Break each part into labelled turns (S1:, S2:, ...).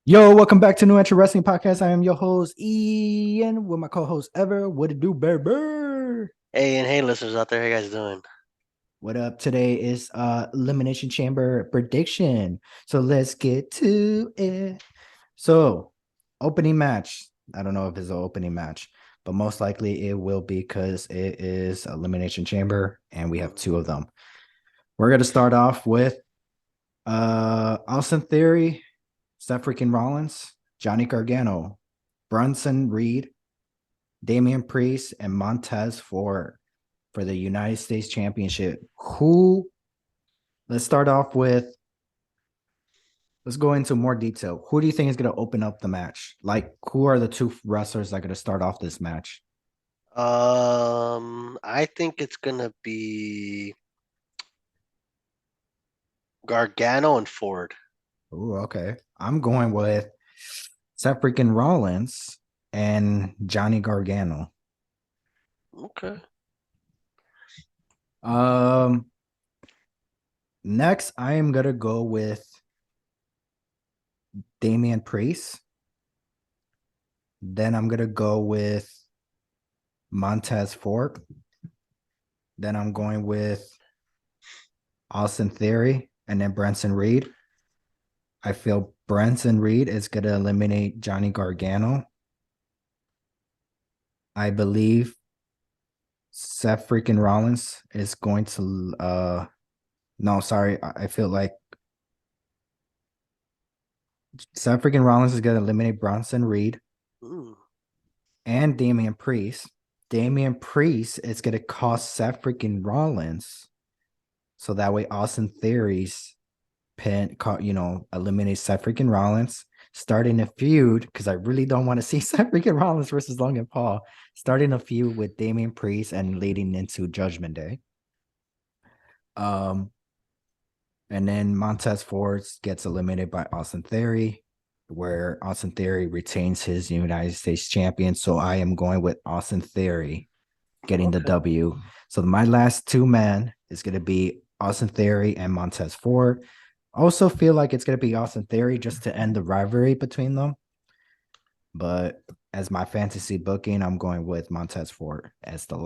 S1: Yo, welcome back to New Entry Wrestling Podcast. I am your host, Ian, with my co-host Ever. What it do, baby?
S2: Hey, and hey, listeners out there, how you guys doing?
S1: What up? Today is Elimination Chamber prediction. So let's get to it. So, opening match. I don't know if it's an opening match, but most likely it will be because it is Elimination Chamber and we have two of them. We're gonna start off with Austin Theory, Seth freaking Rollins, Johnny Gargano, Bronson Reed, Damian Priest, and Montez for the United States Championship. Who? Let's start off with. Let's go into more detail. Who do you think is going to open up the match? Like, who are the two wrestlers that are going to start off this match?
S2: I think it's gonna be Gargano and Ford.
S1: Oh, okay. I'm going with Seth freaking Rollins and Johnny Gargano.
S2: Okay.
S1: Um, Next, I am gonna go with Damian Priest. Then I'm gonna go with Montez Ford. Then I'm going with Austin Theory and then Branson Reed. I feel Branson Reed is going to eliminate Johnny Gargano. I believe Seth freaking Rollins is going to no, sorry. I feel like Seth freaking Rollins is going to eliminate Bronson Reed
S2: Mm,
S1: and Damian Priest. Damian Priest is going to cost Seth freaking Rollins. So that way Austin Theory's eliminate Seth freaking Rollins, starting a feud because I really don't want to see Seth freaking Rollins versus Logan Paul, starting a feud with Damian Priest and leading into Judgment Day. Um, and then Montez Ford gets eliminated by Austin Theory, where Austin Theory retains his United States champion. So I am going with Austin Theory getting the
S2: okay.
S1: W. So my last two men is going to be Austin Theory and Montez Ford. Also feel like it's going to be Austin Theory just to end the rivalry between them. But as my fantasy booking, I'm going with Montez Ford as the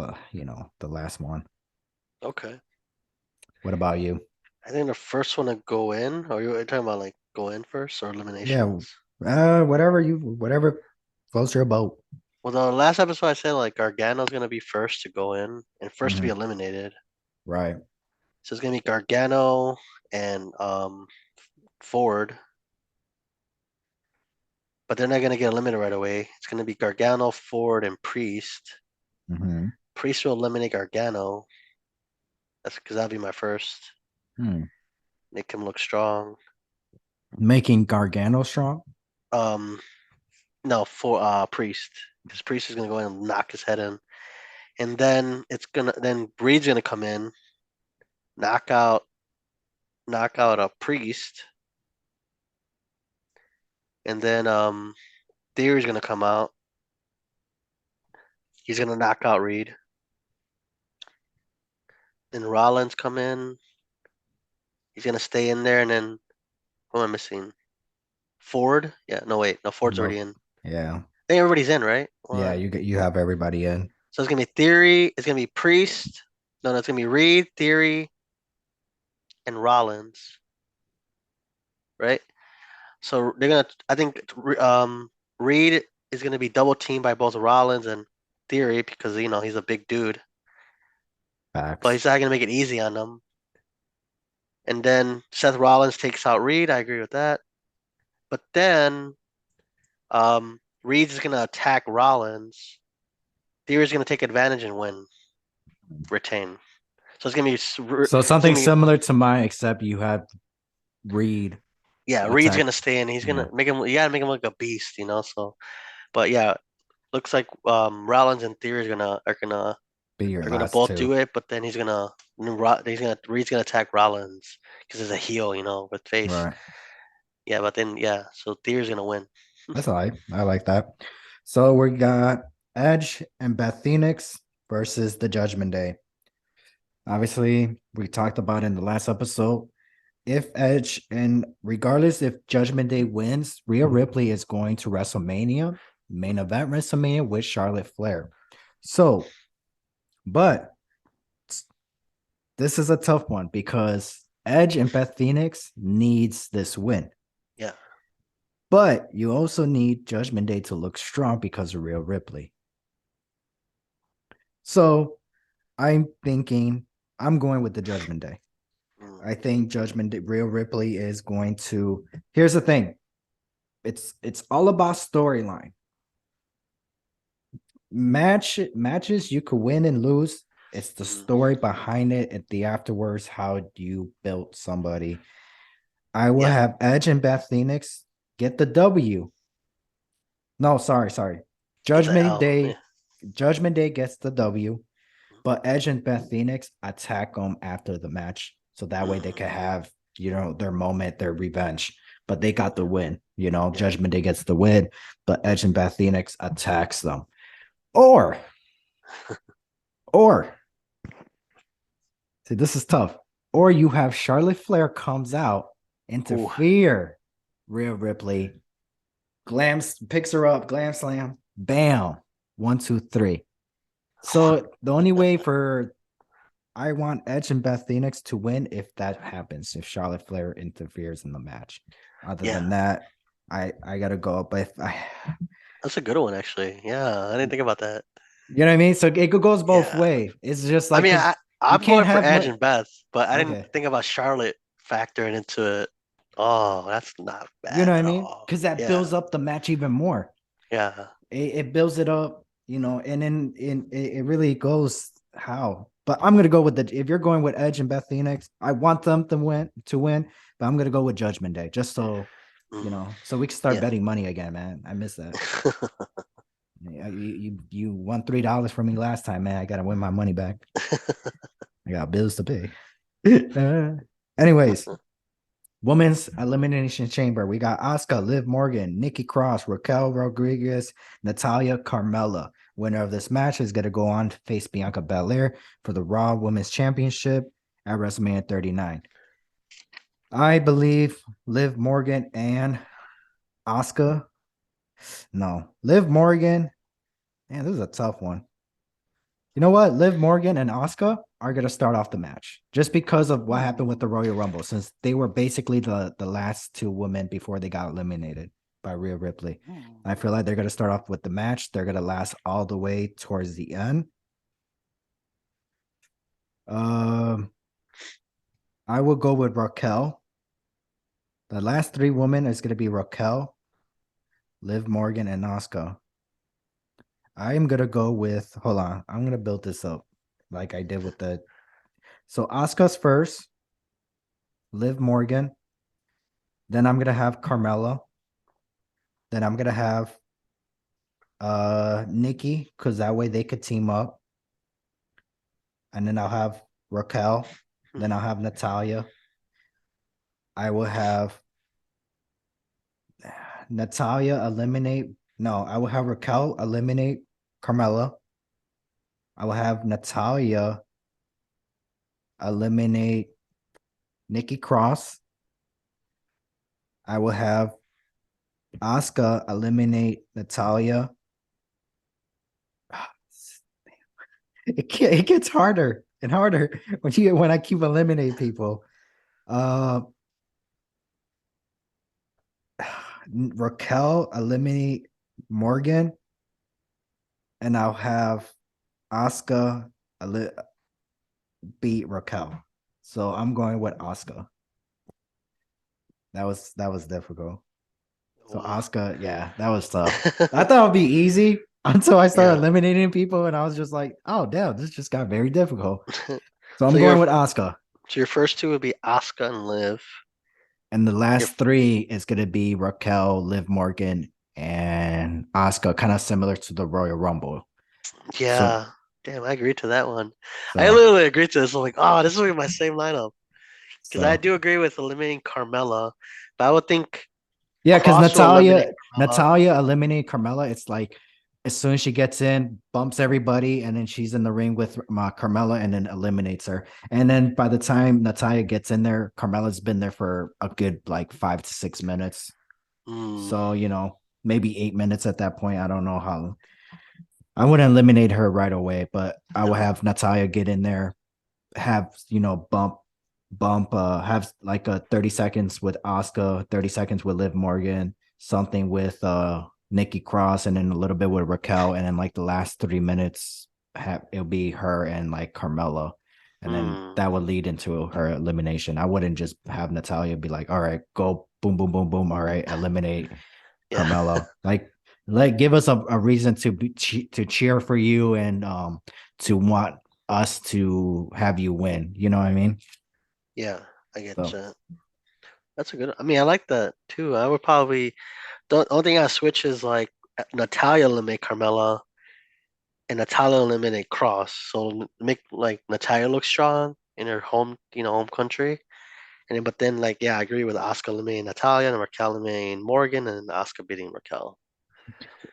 S1: last one.
S2: Okay.
S1: What about you?
S2: I think the first one to go in, or you're talking about like go in first or
S1: Yeah,
S2: eliminations?
S1: whatever floats your boat.
S2: Well, the last episode I said like Gargano's gonna be first to go in and first to be
S1: Mhm.
S2: eliminated.
S1: Right.
S2: So it's gonna be Gargano and Ford, but they're not gonna get eliminated right away. It's gonna be Gargano, Ford, and Priest.
S1: Mhm.
S2: Priest will eliminate Gargano. That's because that'll be my first.
S1: Hmm.
S2: Make him look strong.
S1: Making Gargano strong.
S2: Um, no, for Priest, because Priest is gonna go in and knock his head in, and then Breed's gonna come in, knock out, knock out a Priest, and then Theory's gonna come out. He's gonna knock out Reed. Then Rollins come in. He's gonna stay in there, and then who am I missing? Ford? Yeah, no wait, no Ford's
S1: No.
S2: already in.
S1: Yeah.
S2: I think everybody's in, right?
S1: Yeah,
S2: One.
S1: you have everybody in.
S2: So it's gonna be Theory. It's gonna be Priest. No, it's gonna be Reed, Theory, and Rollins, right? So they're gonna. I think Reed is gonna be double teamed by both Rollins and Theory because he's a big dude, but
S1: Facts.
S2: he's not gonna make it easy on them. And then Seth Rollins takes out Reed. I agree with that. But then Reed's gonna attack Rollins. Theory's gonna take advantage and win, retain. So it's gonna be
S1: So
S2: it's
S1: something
S2: gonna be
S1: similar to mine, except you have Reed
S2: yeah. Reed's
S1: attack.
S2: gonna stay in. He's
S1: Yeah,
S2: gonna make him. You gotta make him look a beast. So, but yeah, looks like Rollins and Theory
S1: be your
S2: are gonna
S1: last
S2: both do
S1: two.
S2: it, but then Reed's gonna attack Rollins because he's a heel, with face.
S1: Right.
S2: Yeah, but then yeah, so Theory's gonna win.
S1: That's all right. I like that. So we got Edge and Beth Phoenix versus the Judgment Day. Obviously, we talked about in the last episode. if Edge and regardless if Judgment Day wins, Rhea Ripley is going to WrestleMania, main event WrestleMania with Charlotte Flair. So, but this is a tough one because Edge and Beth Phoenix needs this win.
S2: Yeah.
S1: But you also need Judgment Day to look strong because of Rhea Ripley. So I'm thinking I'm going with the Judgment Day. I think Judgment Day, Rhea Ripley is going to. Here's the thing. It's all about storyline. Matches you could win and lose. It's the story behind it and the afterwards, how you built somebody. I will have Edge and Beth Phoenix get the W. No, sorry.
S2: Get the
S1: Judgment
S2: L.
S1: Day.
S2: Yeah.
S1: Judgment Day gets the W, but Edge and Beth Phoenix attack them after the match. So that way they can have, their moment, their revenge. But they got the win. Judgment Day gets the win, but Edge and Beth Phoenix attacks them. Or, see, this is tough. Or you have Charlotte Flair comes out, interfere, Rhea Ripley, picks her up, glam slam, bam, 1, 2, 3. So the only way I want Edge and Beth Phoenix to win if that happens, if Charlotte Flair interferes in the match. Other than that, I gotta go. But
S2: that's a good one, actually. Yeah, I didn't think about that.
S1: You know what I mean? So it goes both ways. It's just like
S2: I'm going for Edge
S1: much.
S2: and Beth, but I didn't
S1: Okay.
S2: think about Charlotte factoring into it. Oh, that's not
S1: You know
S2: bad
S1: what I
S2: at
S1: mean?
S2: all.
S1: Because that builds up the match even more.
S2: Yeah.
S1: It builds it up, and then it really goes how. But I'm gonna go with if you're going with Edge and Beth Phoenix, I want them to win, but I'm gonna go with Judgment Day just so so we can start betting money again, man. I miss that. You won $3 from me last time, man. I gotta win my money back. I got bills to pay. Anyways, Women's Elimination Chamber. We got Asuka, Liv Morgan, Nikki Cross, Raquel Rodriguez, Natalia Carmella. Winner of this match is going to go on to face Bianca Belair for the Raw Women's Championship at WrestleMania 39. I believe Liv Morgan and Asuka. No, Liv Morgan. Man, this is a tough one. You know what? Liv Morgan and Asuka are going to start off the match just because of what happened with the Royal Rumble, since they were basically the last two women before they got eliminated by Rhea Ripley. I feel like they're going to start off with the match. They're going to last all the way towards the end. I will go with Raquel. The last three women is going to be Raquel, Liv Morgan, and Asuka. I am going to go with, hold on, I'm going to build this up like I did with so Asuka's first, Liv Morgan. Then I'm going to have Carmella. Then I'm going to have Nikki, because that way they could team up. And then I'll have Raquel. Then I'll have Natalia. I will have Natalia eliminate. No, I will have Raquel eliminate Carmella. I will have Natalia eliminate Nikki Cross. I will have Asuka eliminate Natalia. It gets harder and harder when I keep eliminating people. Raquel eliminate Morgan, and I'll have Asuka beat Raquel. So I'm going with Asuka. That was difficult. So Asuka, yeah, that was tough. I thought it would be easy until I started eliminating people, and I was just like, oh damn, this just got very difficult. So I'm going with Asuka.
S2: So your first two would be Asuka and Liv.
S1: And the last three is gonna be Raquel, Liv Morgan, and Asuka, kind of similar to the Royal Rumble.
S2: Yeah. Damn, I agreed to that one. I literally agreed to this. I'm like, oh, this is my same lineup. Because I do agree with eliminating Carmella, but I would think
S1: because Natalia eliminated Carmella. It's like as soon as she gets in, bumps everybody, and then she's in the ring with Carmella and then eliminates her. And then by the time Natalia gets in there, Carmella's been there for a good like 5 to 6 minutes.
S2: Mm,
S1: So, maybe 8 minutes at that point. I don't know how. I wouldn't eliminate her right away, but I would
S2: no.
S1: have Natalia get in there, have, have like a 30 seconds with Asuka, 30 seconds with Liv Morgan, something with Nikki Cross, and then a little bit with Raquel, and then like the last 3 minutes it'll be her and like Carmella. And then
S2: Mm,
S1: that would lead into her elimination. I wouldn't just have Natalia be like, all right, go boom, boom, boom, boom. All right, eliminate
S2: yeah.
S1: Carmella. Like give us a reason to cheer for you and to want us to have you win. You know what I mean?
S2: Yeah, I get
S1: So
S2: you. That's a good. I mean, I like that too. I would probably. The only thing I switch is like Natalia eliminate Carmella and Natalia eliminate Cross. So make like Natalia look strong in her home, home country. And then, but then like yeah, I agree with Asuka eliminating Natalia and Raquel eliminating Morgan and Asuka beating Raquel.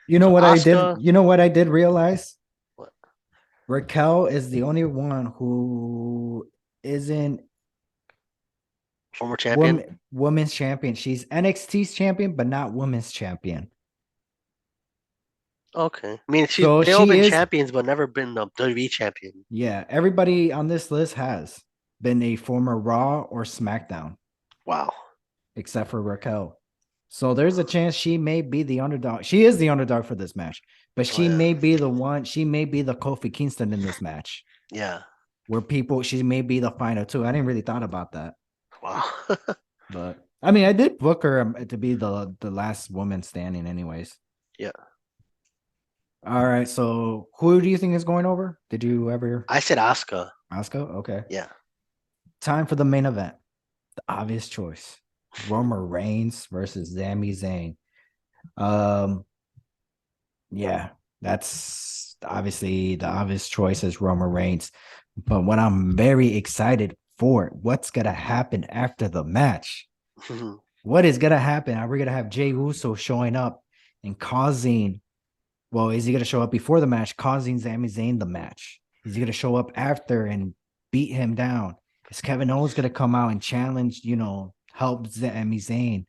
S1: you know
S2: So
S1: what I did?
S2: Asuka,
S1: You know what I did realize?
S2: what?
S1: Raquel is the only one who isn't
S2: Former champion.
S1: women's champion. She's NXT's champion, but not women's champion.
S2: Okay. I mean,
S1: So
S2: they all
S1: she
S2: been
S1: is,
S2: champions, but never been the WWE champion.
S1: yeah. Everybody on this list has been a former Raw or SmackDown,
S2: Wow.
S1: except for Raquel. So there's a chance she may be the underdog. She is the underdog for this match, but
S2: Oh
S1: she
S2: yeah.
S1: may be the one. She may be the Kofi Kingston in this match,
S2: Yeah.
S1: where she may be the final two. I didn't really thought about that,
S2: Wow.
S1: but I mean, I did book her to be the last woman standing, anyways.
S2: Yeah.
S1: All right, so who do you think is going over? Did you ever
S2: I said Asuka.
S1: Oscar? Okay,
S2: Yeah.
S1: time for the main event. The obvious choice: Roman Reigns versus Sami Zayn. Um, yeah, that's obviously the obvious choice is Roman Reigns. But what I'm very excited for, what's gonna happen after the match? What is gonna happen? Are we gonna have Jey Uso showing up and causing? Well, is he gonna show up before the match, causing Sami Zayn the match? Is he gonna show up after and beat him down? Is Kevin Owens gonna come out and challenge? Help Sami Zayn?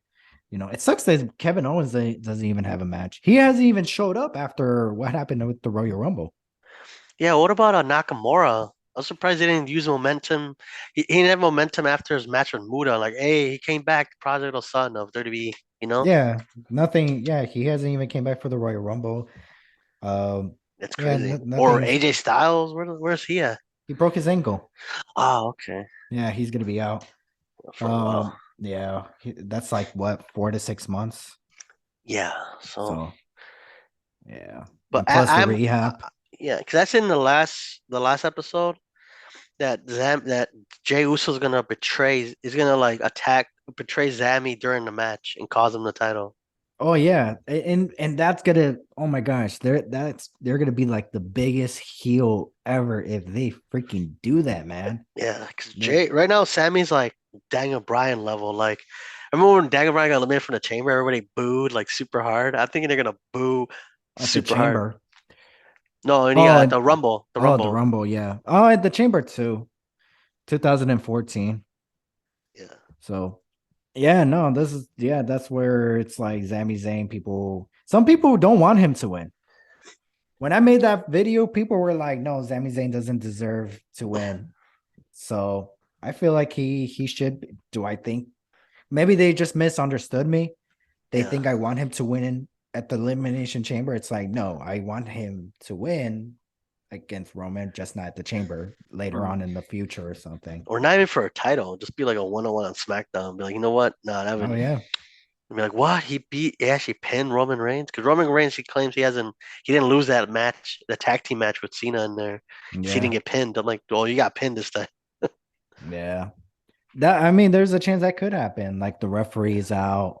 S1: It sucks that Kevin Owens doesn't even have a match. He hasn't even showed up after what happened with the Royal Rumble.
S2: Yeah, what about Nakamura? I was surprised they didn't use momentum. He didn't have momentum after his match with Muda. Like, hey, he came back, prodigal son of WWE, you know?
S1: Yeah, nothing. Yeah, he hasn't even came back for the Royal Rumble. Um,
S2: It's
S1: yeah,
S2: crazy. Or
S1: nothing's.
S2: AJ Styles, where's he at?
S1: He broke his ankle.
S2: Oh, okay.
S1: Yeah, he's gonna be out.
S2: For a while.
S1: Yeah, that's like what 4 to 6 months.
S2: Yeah. So,
S1: So yeah,
S2: but
S1: and plus the
S2: I'm,
S1: rehab.
S2: yeah, because that's in the last episode that Jey Uso's gonna betray, is gonna like betray Zammy during the match and cause him the title.
S1: Oh yeah, and that's gonna. Oh my gosh, they're gonna be like the biggest heel ever if they freaking do that, man.
S2: Yeah, because
S1: They're
S2: Jay right now, Sammy's like Daniel Bryan level. Like, I remember when Daniel Bryan got eliminated from the chamber, everybody booed like super hard. I'm thinking they're gonna boo
S1: at the
S2: super hard.
S1: chamber.
S2: No, and
S1: Oh,
S2: yeah,
S1: and
S2: the Rumble, the
S1: oh, the
S2: Rumble.
S1: Rumble, yeah. Oh, at the chamber too, 2014.
S2: Yeah,
S1: So yeah, no, that's where it's like Sami Zayn. Some people don't want him to win. When I made that video, people were like, "No, Sami Zayn doesn't deserve to win." So I feel like he should. Do I think maybe they just misunderstood me? They
S2: yeah.
S1: think I want him to win at the Elimination Chamber. It's like, no, I want him to win against Roman, just not at the Chamber later
S2: Mm.
S1: on in the future or something.
S2: Or not even for a title, just be like a one-on-one on SmackDown. Be like, you know what? No, that
S1: Oh
S2: would
S1: yeah,
S2: be like, what? He actually pinned Roman Reigns because Roman Reigns, he claims he didn't lose that match, the tag team match with Cena in there. He
S1: yeah,
S2: didn't get pinned. I'm like, well, you got pinned this time.
S1: yeah. That I mean, there's a chance that could happen. Like the referee is out.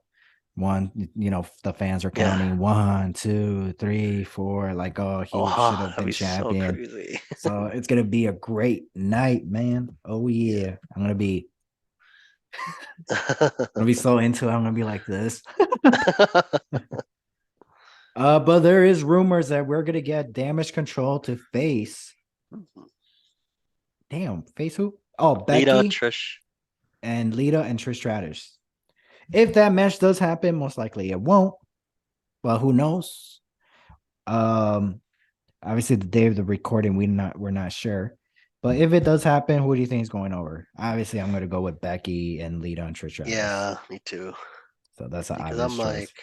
S1: One, the fans are
S2: Yeah.
S1: counting 1, 2, 3, 4. Like, oh,
S2: Oh,
S1: he should have
S2: that'd
S1: been
S2: be so
S1: champion.
S2: crazy.
S1: So it's gonna be a great night, man. Oh
S2: Yeah.
S1: yeah, I'm gonna be so into it. I'm gonna be like this. But there is rumors that we're gonna get Damage Control to face. Damn, face who? Oh,
S2: Lita,
S1: Becky
S2: Trish.
S1: and Lita and Trish Stratus. If that match does happen, most likely it won't. Well, who knows? Um, Obviously the day of the recording, we're not sure. But if it does happen, who do you think is going over? Obviously, I'm gonna go with Becky and Lita and Trish Stratus.
S2: Yeah, me too.
S1: So that's an
S2: Because
S1: obvious choice.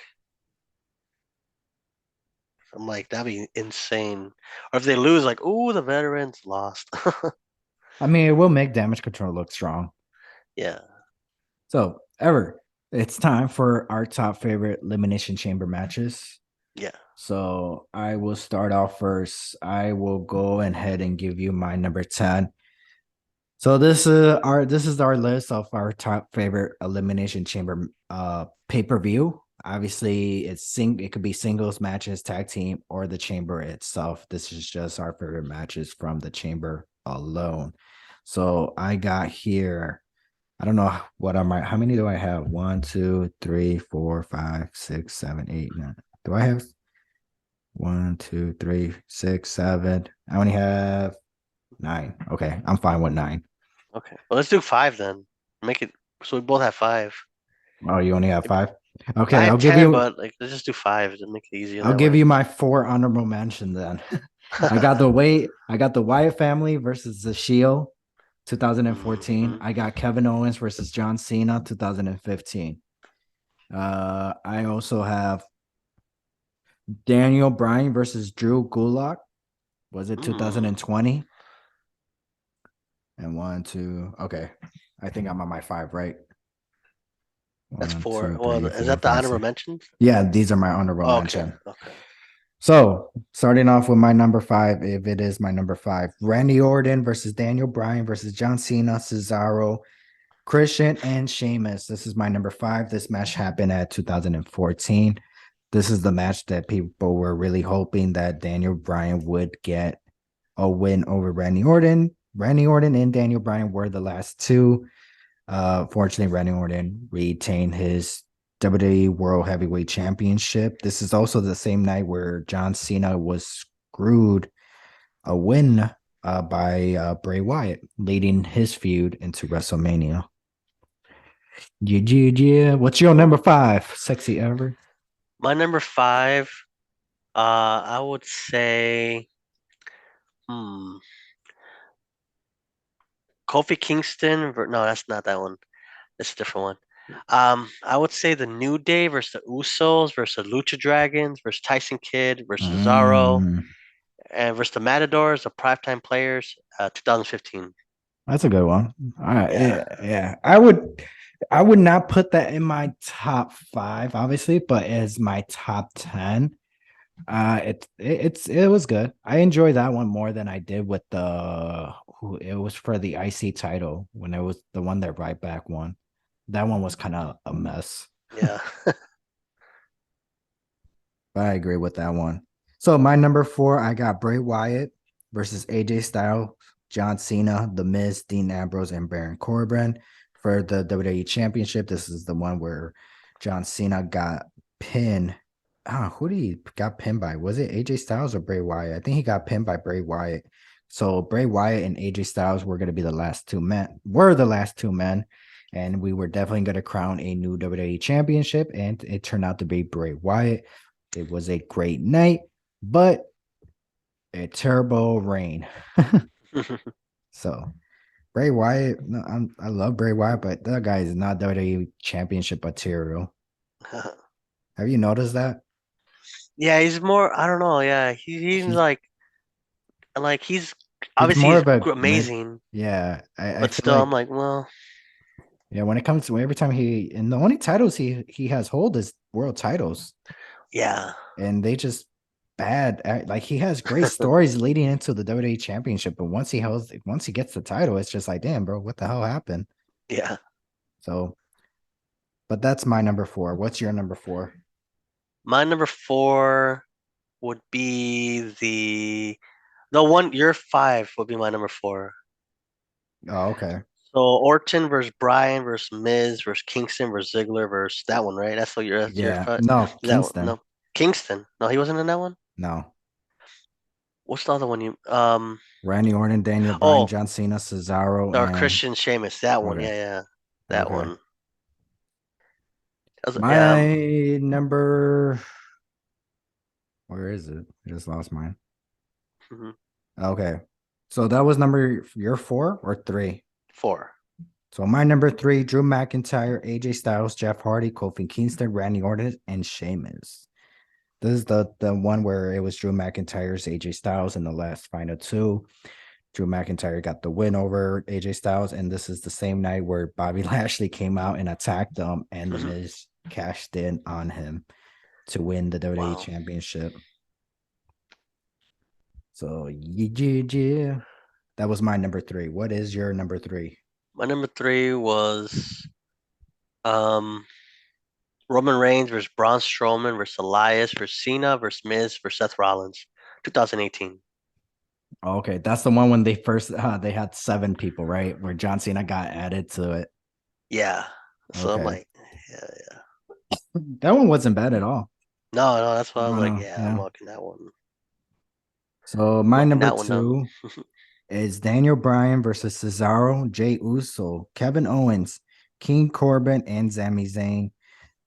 S2: I'm like, that'd be insane. Or if they lose, like, ooh, the veterans lost.
S1: I mean, it will make Damage Control look strong.
S2: Yeah.
S1: So, ever, it's time for our top favorite Elimination Chamber matches.
S2: Yeah.
S1: So I will start off first. I will go ahead and give you my number 10. So this is our list of our top favorite Elimination Chamber pay-per-view. Obviously, it could be singles matches, tag team, or the chamber itself. This is just our favorite matches from the chamber alone. So I got here. I don't know what are my how many do I have? One, two, three, four, five, six, seven, eight, nine. Do I have one, two, three, six, seven? I only have nine. Okay, I'm fine with nine.
S2: Okay. Well, let's do five then. Make it so we both have five.
S1: Oh, you only have five?
S2: I
S1: Okay,
S2: have 10, but like let's just do five to make it easier
S1: I'll
S2: that
S1: give
S2: way.
S1: you my four honorable mention then. I got the Wyatt family versus the Shield, 2014.
S2: Mhm.
S1: I got Kevin Owens versus John Cena, 2015. I also have Daniel Bryan versus Drew Gulak. Was it
S2: Mm.
S1: 2020? And one, two. Okay. I think I'm on my five, right?
S2: That's
S1: One,
S2: four.
S1: two,
S2: Well,
S1: three,
S2: is
S1: four,
S2: that the
S1: five,
S2: honorable
S1: six.
S2: mentions?
S1: Yeah, these are my honorable
S2: Oh, okay.
S1: mention.
S2: Okay.
S1: So, starting off with my number five, if it is my number five, Randy Orton versus Daniel Bryan versus John Cena, Cesaro, Christian, and Sheamus. This is my number five. This match happened at 2014. This is the match that people were really hoping that Daniel Bryan would get a win over Randy Orton. Randy Orton and Daniel Bryan were the last two. Fortunately, Randy Orton retained his WWE World Heavyweight Championship. This is also the same night where John Cena was screwed a win by Bray Wyatt, leading his feud into WrestleMania. Yeah, yeah, yeah. What's your number five? Sexy ever?
S2: My number five, I would say, hmm, Kofi Kingston. No, that's not that one. That's a different one. I would say the New Day versus the Usos versus Lucha Dragons versus Tyson Kidd versus Cesaro
S1: Mm,
S2: and versus the Matadors, the Primetime Players, 2015.
S1: that's a good one. All right,
S2: Yeah.
S1: yeah. I would not put that in my top five, obviously, but as my top 10. It was good. I enjoyed that one more than I did with the who it was for the IC title when it was the one that Ryback won. That one was kind of a mess.
S2: Yeah.
S1: But I agree with that one. So my number four, I got Bray Wyatt versus AJ Styles, John Cena, The Miz, Dean Ambrose, and Baron Corbin for the WWE Championship. This is the one where John Cena got pinned. Who did he got pinned by? Was it AJ Styles or Bray Wyatt? I think he got pinned by Bray Wyatt. So Bray Wyatt and AJ Styles were going to be the last two men. Were the last two men, and we were definitely going to crown a new WWE Championship. And it turned out to be Bray Wyatt. It was a great night, but a terrible rain. So Bray Wyatt, no, I love Bray Wyatt, but that guy is not WWE Championship material. Have you noticed that?
S2: Yeah, he's more. I don't know. Yeah, he's
S1: He's
S2: like he's
S1: he's
S2: obviously
S1: more
S2: he's
S1: of a mid.
S2: amazing,
S1: Yeah, I
S2: but
S1: feel
S2: still, I'm
S1: like
S2: like, well,
S1: yeah. When it comes to every time and the only titles he has hold is world titles,
S2: yeah,
S1: and they just bad. Like he has great stories leading into the WWE Championship, but once he gets the title, it's just like, damn, bro, what the hell happened?
S2: yeah.
S1: So, but that's my number four. What's your number four?
S2: My number four would be the one. Your five would be my number four.
S1: Oh, okay.
S2: So Orton versus Bryan versus Miz versus Kingston versus Ziggler versus that one, right? That's what your
S1: Yeah.
S2: cut.
S1: No,
S2: That one,
S1: Kingston.
S2: no. Kingston. No, he wasn't in that one.
S1: No.
S2: What's the other one? You
S1: Randy Orton, Daniel Bryan,
S2: oh,
S1: John Cena, Cesaro,
S2: or
S1: and
S2: Christian Sheamus. That one.
S1: okay.
S2: Yeah, yeah, that
S1: Okay.
S2: one. That was, yeah.
S1: My number, where is it? I just lost mine.
S2: Mhm.
S1: Okay. So that was number your 4 or 3.
S2: 4.
S1: So my number 3, Drew McIntyre, AJ Styles, Jeff Hardy, Kofi Kingston, Randy Orton, and Sheamus. This is the one where it was Drew McIntyre's AJ Styles in the last final 2. Drew McIntyre got the win over AJ Styles, and this is the same night where Bobby Lashley came out and attacked them, and The
S2: Mhm.
S1: Miz cashed in on him to win the WWE
S2: Wow.
S1: Championship. So yeah, that was my number 3. What is your number 3?
S2: My number 3 was um Roman Reigns versus Braun Strowman versus Elias versus Cena versus Miz versus Seth Rollins, 2018.
S1: Okay, that's the one when they first they had 7 people, right? Where John Cena got added to it.
S2: Yeah. So I'm
S1: Okay,
S2: like, yeah, yeah.
S1: that one wasn't bad at all.
S2: No, no, that's why I was
S1: No,
S2: like,
S1: no,
S2: yeah, I'm
S1: yeah.
S2: marking that one.
S1: So my
S2: Marking
S1: number
S2: that one down.
S1: 2 is Daniel Bryan versus Cesaro, Jey Uso, Kevin Owens, King Corbin, and Sami Zayn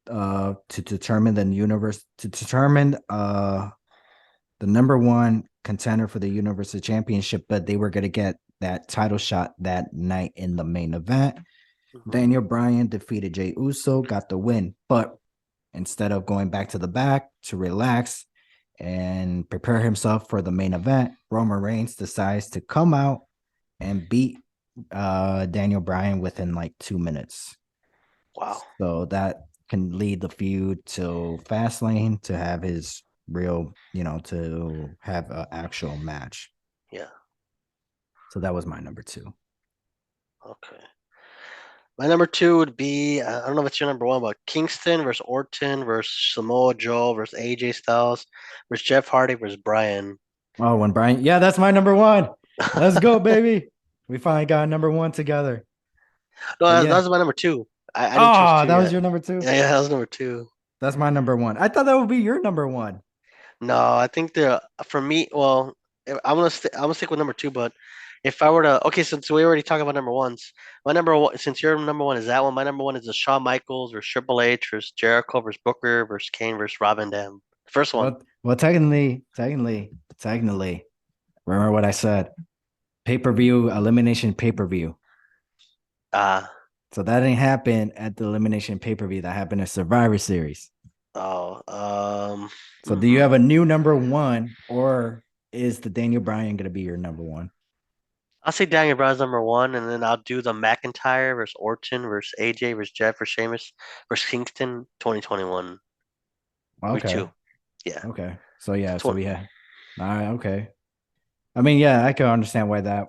S1: to determine the number 1 contender for the Universal Championship, but they were going to get that title shot that night in the main event.
S2: Mhm.
S1: Daniel Bryan defeated Jey Uso, got the win, but instead of going back to the back to relax and prepare himself for the main event, Roman Reigns decides to come out and beat Daniel Bryan within like 2 minutes.
S2: Wow.
S1: So that can lead the feud to Fastlane to have his real, to have an actual match.
S2: Yeah.
S1: So that was my number 2.
S2: Okay. My number 2 would be I don't know if it's your number 1, but Kingston versus Orton versus Samoa Joe versus AJ Styles versus Jeff Hardy versus Bryan.
S1: Oh, when Bryan, yeah, that's my number 1. Let's go, baby. We finally got number 1 together.
S2: No,
S1: But
S2: that
S1: yeah.
S2: was my number 2. I didn't choose
S1: Oh,
S2: 2
S1: that was
S2: yet.
S1: your number 2.
S2: Yeah, yeah, that was number 2.
S1: That's my number 1. I thought that would be your number 1.
S2: No, I think the for me, well, I'm gonna stick with number 2, but if I were to, okay, since we already talked about number ones, my number 1, since your number 1 is that one, my number 1 is the Shawn Michaels versus Triple H versus Jericho versus Booker versus Kane versus Robin Dam. First one.
S1: Well, technically, remember what I said? Pay-per-view, elimination pay-per-view.
S2: Uh
S1: So that didn't happen at the elimination pay-per-view. That happened at Survivor Series.
S2: oh,
S1: So do you have a new number 1, or is the Daniel Bryan going to be your number 1?
S2: I'll say Daniel Bryan's number 1, and then I'll do the McIntyre versus Orton versus AJ versus Jeff versus Sheamus versus Kingston 2021 week
S1: Okay.
S2: 2. Yeah,
S1: Okay. So yeah, so
S2: 20,
S1: we had all right, okay. I mean, yeah, I can understand why that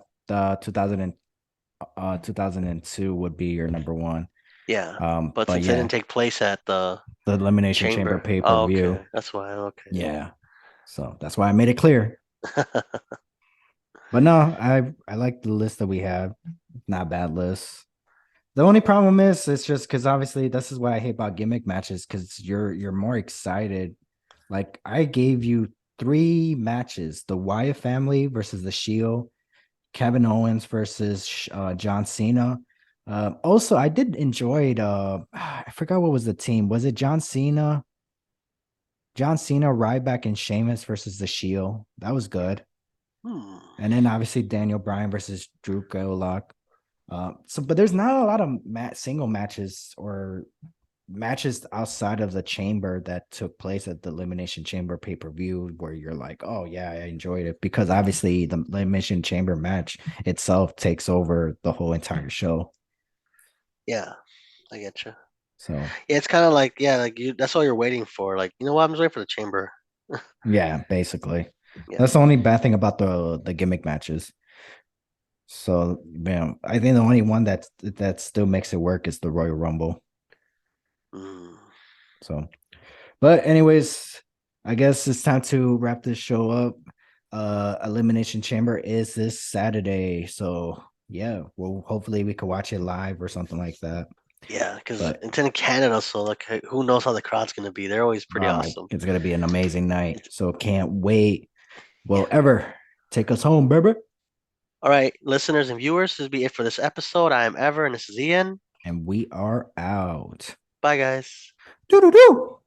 S1: 2002 would be your number 1.
S2: yeah. But
S1: But
S2: since it
S1: yeah,
S2: didn't take place at the
S1: the Elimination Chamber
S2: chamber, oh,
S1: pay-per-view.
S2: okay, that's why. Okay.
S1: Yeah. So that's why I made it clear. But no, I like the list that we have. Not bad list. The only problem is it's just because obviously this is what I hate about gimmick matches, because you're more excited. Like I gave you 3 matches: the Wyatt family versus the Shield, Kevin Owens versus John Cena. Also, I did enjoy I forgot what was the team. Was it John Cena? John Cena, Ryback, and Sheamus versus the Shield. That was good.
S2: Hmm.
S1: And then obviously Daniel Bryan versus Drew Gulak. But there's not a lot of single matches or matches outside of the chamber that took place at the Elimination Chamber pay-per-view where you're like, oh yeah, I enjoyed it, because obviously the Elimination Chamber match itself takes over the whole entire show.
S2: Yeah, I get you.
S1: So
S2: Yeah, it's kind of like, yeah, like you. That's all you're waiting for. Like, you know what? I'm just waiting for the chamber.
S1: yeah, basically.
S2: Yeah.
S1: That's the only bad thing about the gimmick matches. So, I think the only one that still makes it work is the Royal Rumble.
S2: Mm.
S1: So, but anyways, I guess it's time to wrap this show up. Elimination Chamber is this Saturday. So yeah, well, hopefully we can watch it live or something like that.
S2: Yeah, because
S1: But
S2: it's in Canada, so like who knows how the crowd's gonna be? They're always pretty
S1: my,
S2: awesome.
S1: it's gonna be an amazing night. So can't wait. Well, Ever, take us home, baby.
S2: All right, listeners and viewers, this will be it for this episode. I am Ever, and this is Ian.
S1: And we are out.
S2: Bye, guys.
S1: Doo doo doo.